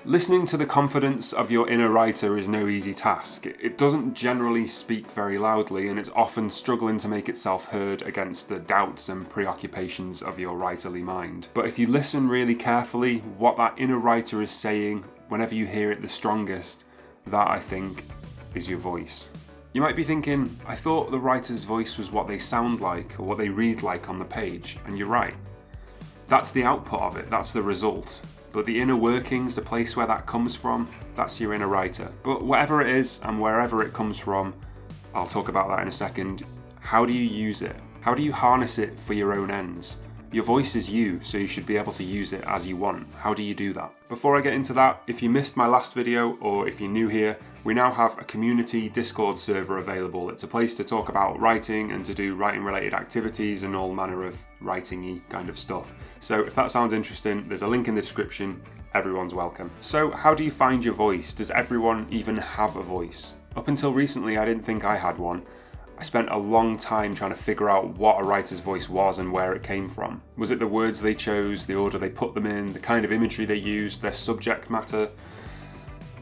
Listening to the confidence of your inner writer is no easy task. It doesn't generally speak very loudly, and it's often struggling to make itself heard against the doubts and preoccupations of your writerly mind. But if you listen really carefully, what that inner writer is saying, whenever you hear it the strongest, that, I think, is your voice. You might be thinking, I thought the writer's voice was what they sound like or what they read like on the page, and you're right. That's the output of it, that's the result. But the inner workings, the place where that comes from, that's your inner writer. But whatever it is and wherever it comes from, I'll talk about that in a second. How do you use it? How do you harness it for your own ends? Your voice is you, so you should be able to use it as you want. How do you do that? Before I get into that, if you missed my last video or if you're new here, we now have a community Discord server available. It's a place to talk about writing and to do writing related activities and all manner of writing-y kind of stuff. So if that sounds interesting, there's a link in the description. Everyone's welcome. So how do you find your voice? Does everyone even have a voice? Up until recently, I didn't think I had one. I spent a long time trying to figure out what a writer's voice was and where it came from. Was it the words they chose, the order they put them in, the kind of imagery they used, their subject matter?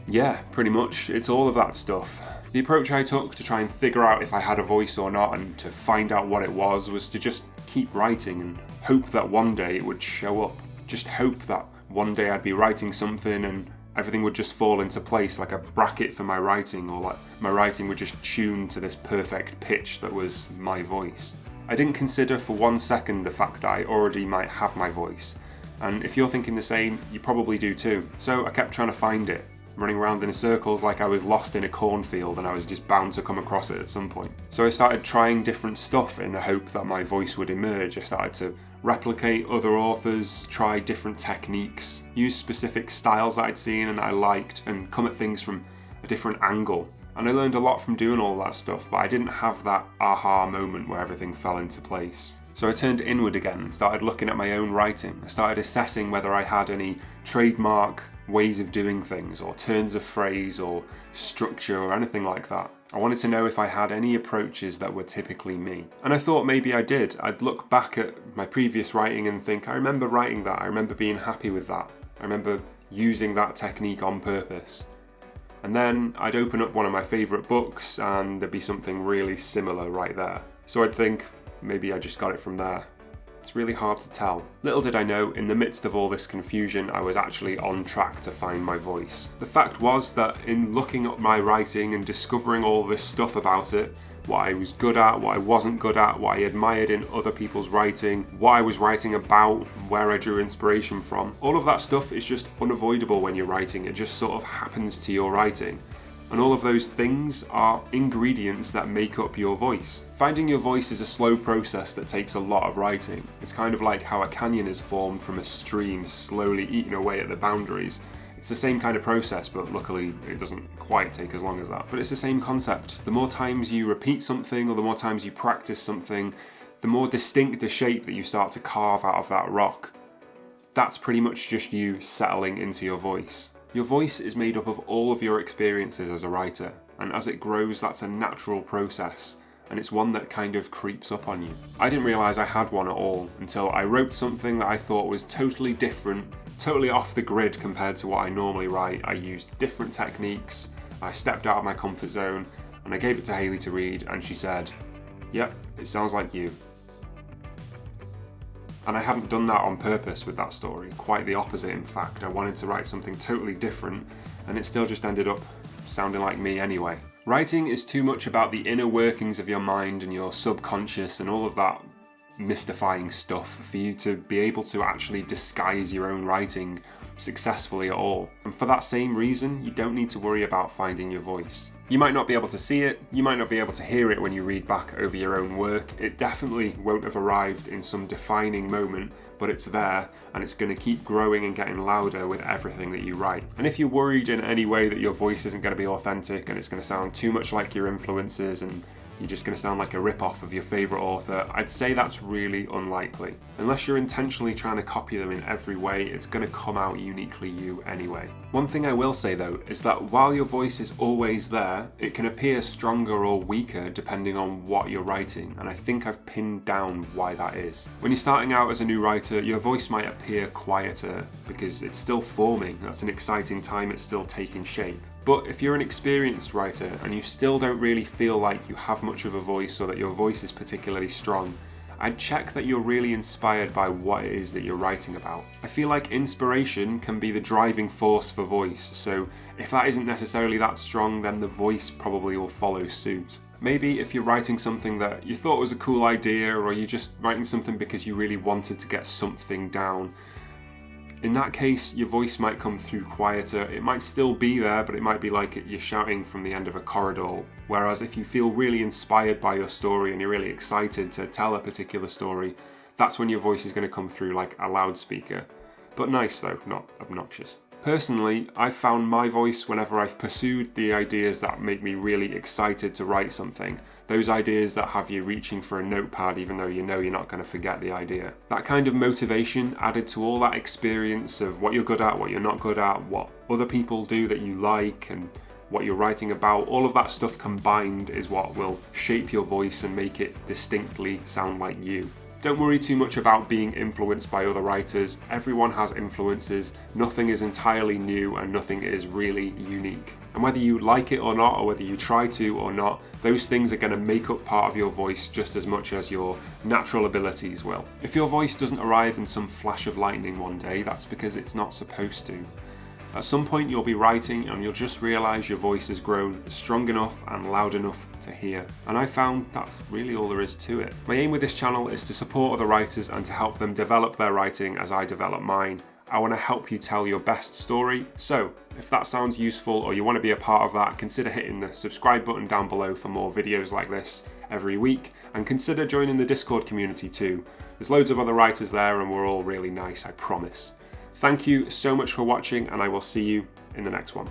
Yeah, pretty much. It's all of that stuff. The approach I took to try and figure out if I had a voice or not and to find out what it was to just keep writing and hope that one day it would show up. Just hope that one day I'd be writing something and everything would just fall into place like a bracket for my writing, or like my writing would just tune to this perfect pitch that was my voice. I didn't consider for 1 second the fact that I already might have my voice. And if you're thinking the same, you probably do too. So I kept trying to find it, running around in circles like I was lost in a cornfield and I was just bound to come across it at some point. So I started trying different stuff in the hope that my voice would emerge. I started to replicate other authors, try different techniques, use specific styles that I'd seen and that I liked, and come at things from a different angle. And I learned a lot from doing all that stuff, but I didn't have that aha moment where everything fell into place. So I turned inward again and started looking at my own writing. I started assessing whether I had any trademark ways of doing things, or turns of phrase, or structure, or anything like that. I wanted to know if I had any approaches that were typically me. And I thought maybe I did. I'd look back at my previous writing and think, I remember writing that, I remember being happy with that, I remember using that technique on purpose. And then I'd open up one of my favourite books and there'd be something really similar right there. So I'd think, maybe I just got it from there. It's really hard to tell. Little did I know, in the midst of all this confusion, I was actually on track to find my voice. The fact was that in looking at my writing and discovering all this stuff about it, what I was good at, what I wasn't good at, what I admired in other people's writing, what I was writing about, where I drew inspiration from, all of that stuff is just unavoidable when you're writing. It just sort of happens to your writing. And all of those things are ingredients that make up your voice. Finding your voice is a slow process that takes a lot of writing. It's kind of like how a canyon is formed from a stream slowly eating away at the boundaries. It's the same kind of process, but luckily it doesn't quite take as long as that. But it's the same concept. The more times you repeat something, or the more times you practice something, the more distinct the shape that you start to carve out of that rock. That's pretty much just you settling into your voice. Your voice is made up of all of your experiences as a writer, and as it grows, that's a natural process, and it's one that kind of creeps up on you. I didn't realise I had one at all until I wrote something that I thought was totally different, totally off the grid compared to what I normally write. I used different techniques, I stepped out of my comfort zone, and I gave it to Hayley to read, and she said, "Yep, it sounds like you." And I hadn't done that on purpose with that story, quite the opposite in fact. I wanted to write something totally different, and it still just ended up sounding like me anyway. Writing is too much about the inner workings of your mind and your subconscious and all of that mystifying stuff for you to be able to actually disguise your own writing successfully at all. And for that same reason, you don't need to worry about finding your voice. You might not be able to see it, you might not be able to hear it when you read back over your own work. It definitely won't have arrived in some defining moment, but it's there, and it's going to keep growing and getting louder with everything that you write. And if you're worried in any way that your voice isn't going to be authentic and it's going to sound too much like your influences and you're just going to sound like a rip-off of your favourite author, I'd say that's really unlikely. Unless you're intentionally trying to copy them in every way, it's going to come out uniquely you anyway. One thing I will say though is that while your voice is always there, it can appear stronger or weaker depending on what you're writing, and I think I've pinned down why that is. When you're starting out as a new writer, your voice might appear quieter because it's still forming. That's an exciting time, it's still taking shape. But if you're an experienced writer and you still don't really feel like you have much of a voice or that your voice is particularly strong, I'd check that you're really inspired by what it is that you're writing about. I feel like inspiration can be the driving force for voice, so if that isn't necessarily that strong, then the voice probably will follow suit. Maybe if you're writing something that you thought was a cool idea, or you're just writing something because you really wanted to get something down, in that case, your voice might come through quieter. It might still be there, but it might be like you're shouting from the end of a corridor. Whereas if you feel really inspired by your story and you're really excited to tell a particular story, that's when your voice is going to come through like a loudspeaker. But nice though, not obnoxious. Personally, I've found my voice whenever I've pursued the ideas that make me really excited to write something. Those ideas that have you reaching for a notepad even though you know you're not going to forget the idea. That kind of motivation added to all that experience of what you're good at, what you're not good at, what other people do that you like, and what you're writing about, all of that stuff combined is what will shape your voice and make it distinctly sound like you. Don't worry too much about being influenced by other writers. Everyone has influences, nothing is entirely new and nothing is really unique. And whether you like it or not, or whether you try to or not, those things are going to make up part of your voice just as much as your natural abilities will. If your voice doesn't arrive in some flash of lightning one day, that's because it's not supposed to. At some point you'll be writing and you'll just realise your voice has grown strong enough and loud enough to hear. And I found that's really all there is to it. My aim with this channel is to support other writers and to help them develop their writing as I develop mine. I want to help you tell your best story. So if that sounds useful or you want to be a part of that, consider hitting the subscribe button down below for more videos like this every week, and consider joining the Discord community too. There's loads of other writers there and we're all really nice, I promise. Thank you so much for watching, and I will see you in the next one.